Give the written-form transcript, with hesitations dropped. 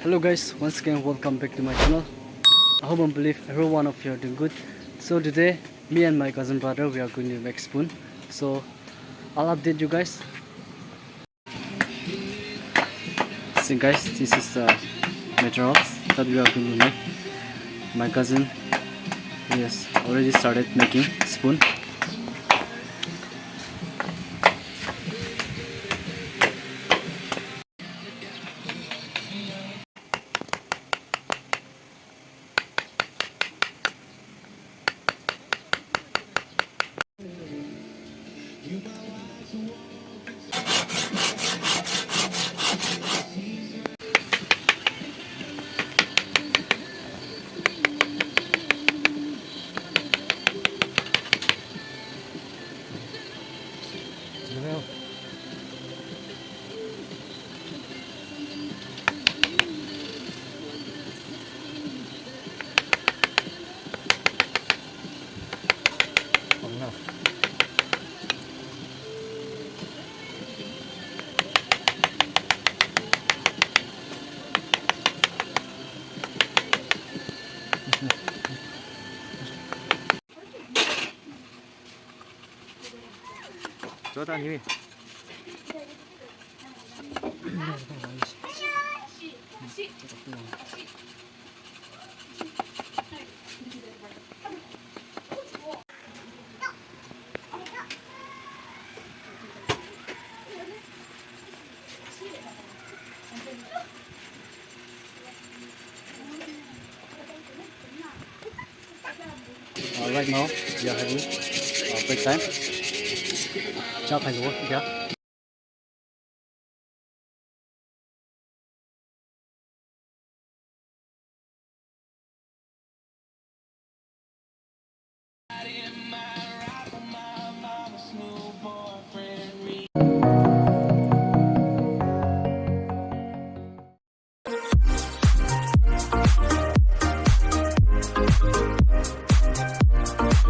Hello guys, once again welcome back to my channel. I hope and believe every one of you are doing good. So today me and my cousin brother we are going to make spoon. So I'll update you guys. So guys, this is the materials that we are going to make. My cousin has already started making spoon. Right now we are having break time. Chào thầy Lúa, kìa.